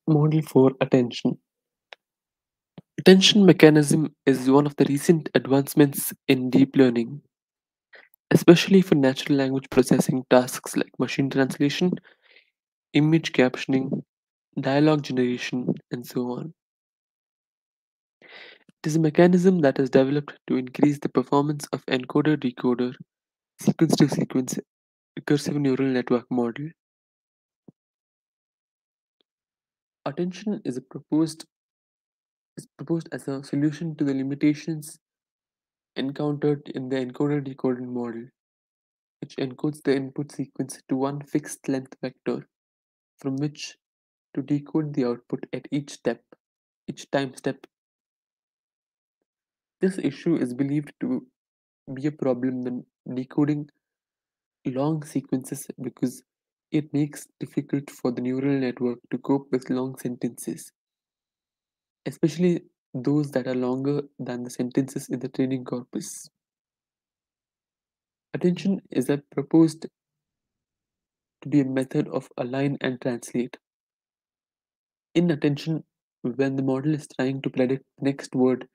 Model for attention. Attention mechanism is one of the recent advancements in deep learning, especially for natural language processing tasks like machine translation, image captioning, dialogue generation, and so on. It is a mechanism that is developed to increase the performance of encoder-decoder sequence-to-sequence recursive neural network model. Attention is proposed as a solution to the limitations encountered in the encoder-decoder model, which encodes the input sequence to one fixed length vector from which to decode the output at each time step. This issue is believed to be a problem when decoding long sequences because it makes difficult for the neural network to cope with long sentences, especially those that are longer than the sentences in the training corpus. Attention is proposed to be a method of align and translate. In attention, when the model is trying to predict the next word,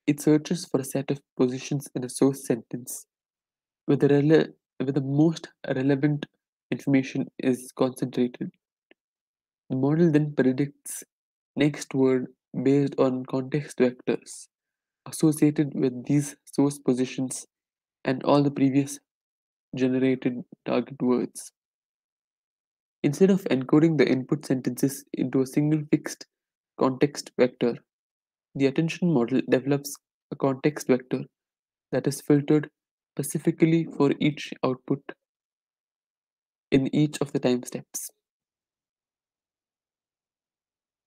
it searches for a set of positions in a source sentence where the most relevant information is concentrated. The model then predicts next word based on context vectors associated with these source positions and all the previous generated target words. Instead of encoding the input sentences into a single fixed context vector, the attention model develops a context vector that is filtered specifically for each output in each of the time steps.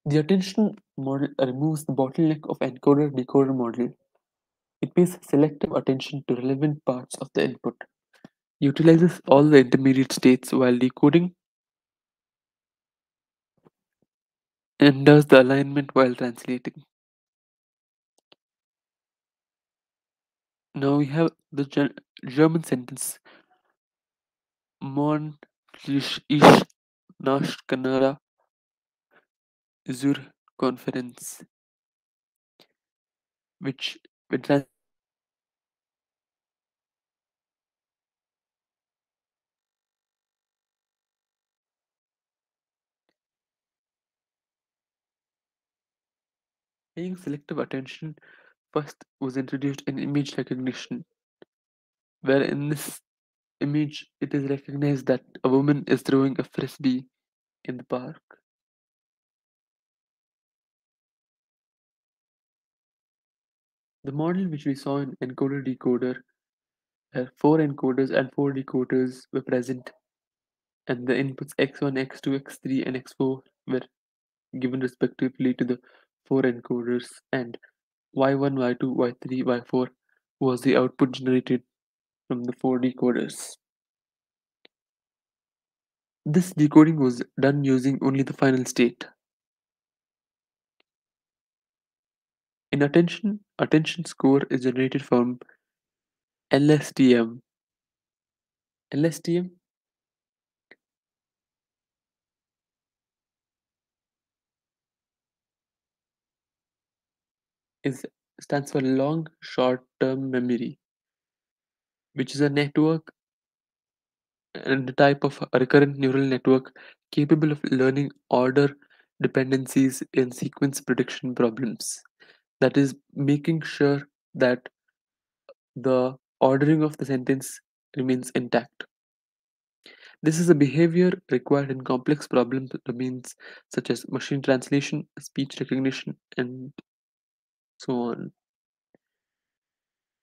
The attention model removes the bottleneck of encoder-decoder model. It pays selective attention to relevant parts of the input, utilizes all the intermediate states while decoding, and does the alignment while translating. Now we have the German sentence Morgen fliege ich nach Kanada zur Konferenz, which when paying selective attention first was introduced in image recognition, where in this image it is recognized that a woman is throwing a frisbee in the park. The model which we saw in encoder decoder, where four encoders and four decoders were present, and the inputs x1, x2, x3, and x4 were given respectively to the four encoders, and y1, y2, y3, y4 was the output generated from the four decoders. This decoding was done using only the final state. In attention score is generated from LSTM. LSTM is stands for long short-term memory, which is a network and a type of a recurrent neural network capable of learning order dependencies in sequence prediction problems. That is, making sure that the ordering of the sentence remains intact. This is a behavior required in complex problem domains such as machine translation, speech recognition, and so on.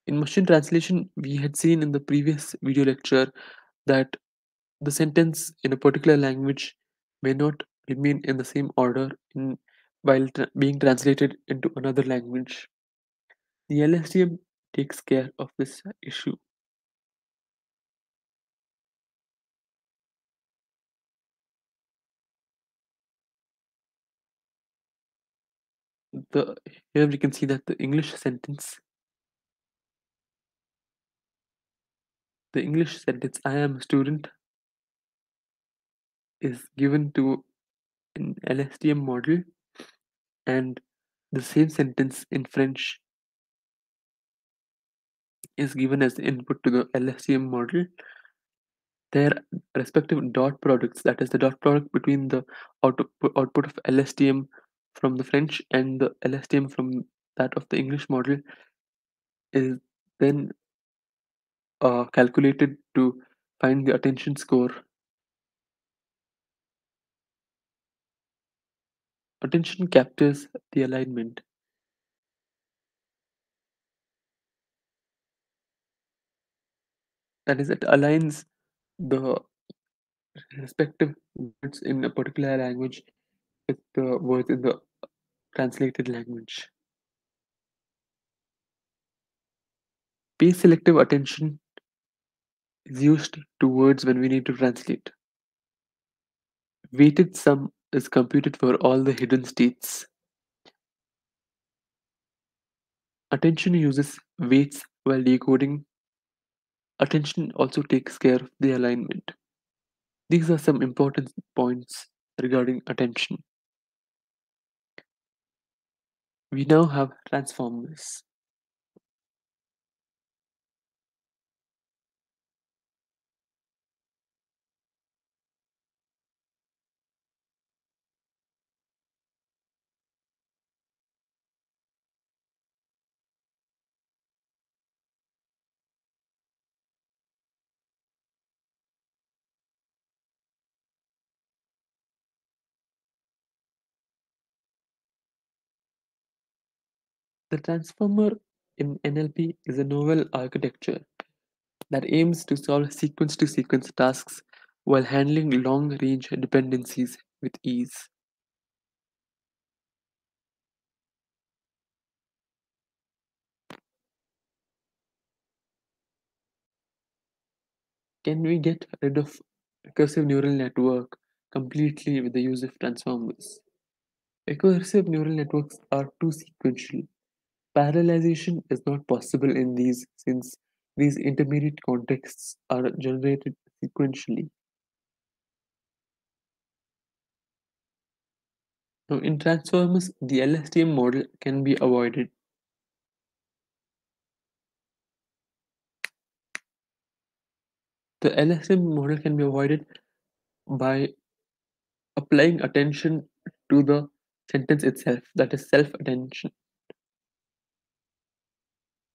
In machine translation, we had seen in the previous video lecture that the sentence in a particular language may not remain in the same order while being translated into another language. The LSTM takes care of this issue. The Here we can see that the English sentence "I am a student" is given to in LSTM model and the same sentence in French is given as the input to the LSTM model, their respective dot products, that is the dot product between the output of LSTM from the French and the LSTM from that of the English model, is then calculated to find the attention score. Attention captures the alignment. That is, it aligns the respective words in a particular language with the words in the translated language. Pace selective attention is used to words when we need to translate. Weighted sum is computed for all the hidden states. Attention uses weights while decoding. Attention also takes care of the alignment. These are some important points regarding attention. We now have transformers. The transformer in NLP is a novel architecture that aims to solve sequence to sequence tasks while handling long range dependencies with ease. Can we get rid of recursive neural network completely with the use of transformers? Recursive neural networks are too sequential. Parallelization is not possible in these since these intermediate contexts are generated sequentially. Now, in transformers, the LSTM model can be avoided. The LSTM model can be avoided by applying attention to the sentence itself, that is self-attention.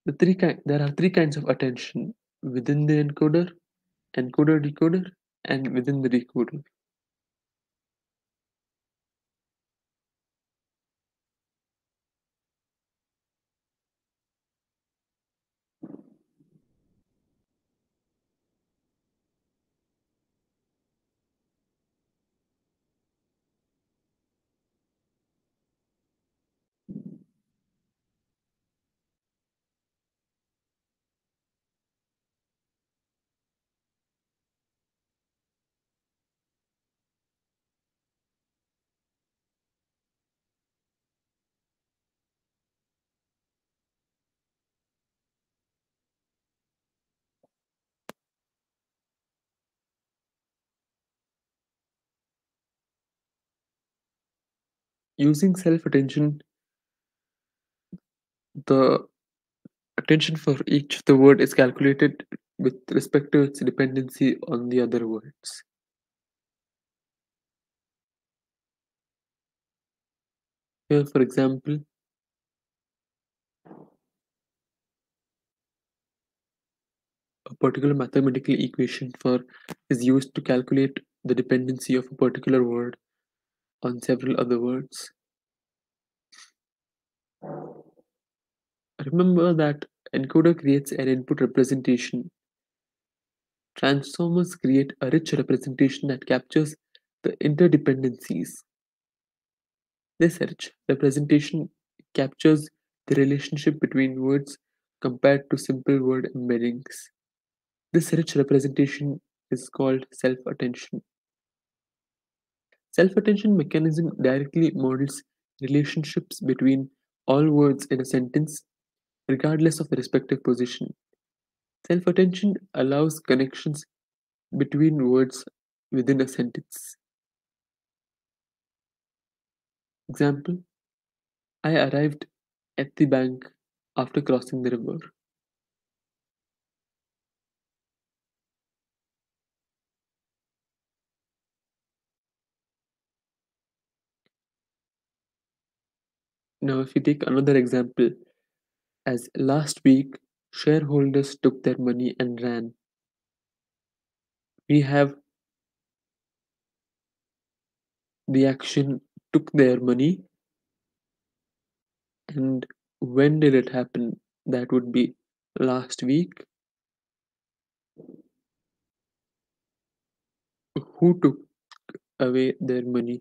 There are three kinds of attention: within the encoder, encoder-decoder, and within the decoder. Using self-attention, the attention for each of the word is calculated with respect to its dependency on the other words. Here, for example, a particular mathematical equation for is used to calculate the dependency of a particular word on several other words. Remember that encoder creates an input representation. Transformers create a rich representation that captures the interdependencies. This rich representation captures the relationship between words compared to simple word embeddings. This rich representation is called self-attention. Self-attention mechanism directly models relationships between all words in a sentence regardless of the respective position. Self-attention allows connections between words within a sentence. Example: I arrived at the bank after crossing the river. Now, if you take another example, as last week, shareholders took their money and ran. We have the action took their money, and when did it happen? That would be last week. Who took away their money?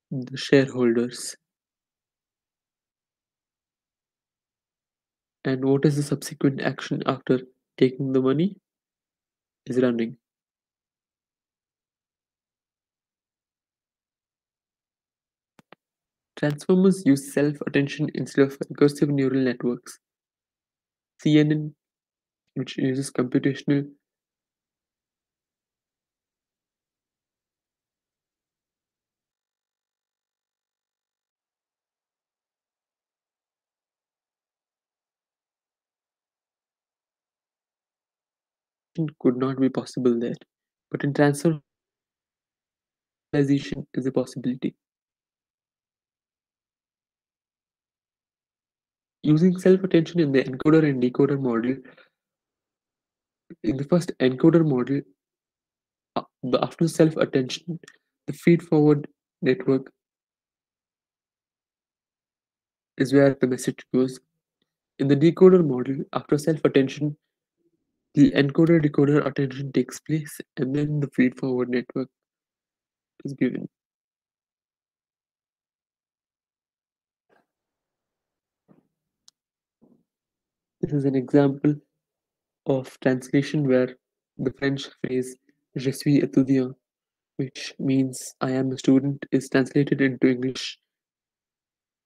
The shareholders. And what is the subsequent action after taking the money? Is running. Transformers use self-attention instead of recursive neural networks. CNN, which uses computational, could not be possible there. But in transformation is a possibility. Using self-attention in the encoder and decoder model, in the first encoder model, after self-attention, the feed-forward network is where the message goes. In the decoder model, after self-attention, the encoder-decoder attention takes place, and then the feed-forward network is given. This is an example of translation where the French phrase "Je suis étudiant," which means "I am a student," is translated into English,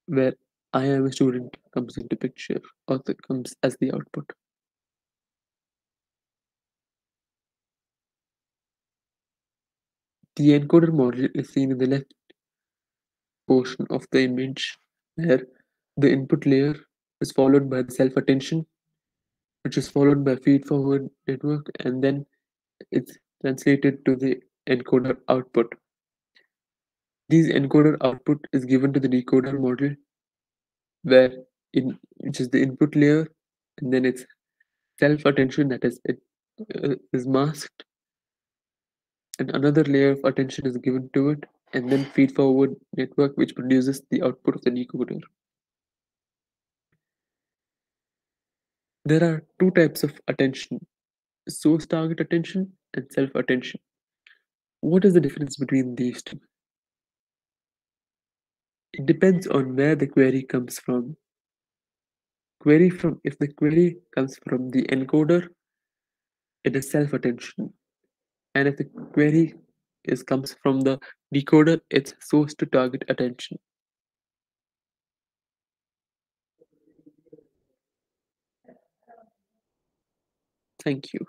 where "I am a student" comes into picture or comes as the output. The encoder model is seen in the left portion of the image, where the input layer is followed by the self-attention, which is followed by feed-forward network, and then it's translated to the encoder output. This encoder output is given to the decoder model, where which is the input layer, and then it's self-attention that is masked, and another layer of attention is given to it, and then feed-forward network, which produces the output of the decoder. There are two types of attention: source target attention and self-attention. What is the difference between these two? It depends on where the query comes from. If the query comes from the encoder, it is self-attention. And if the query comes from the decoder, it's source to target attention. Thank you.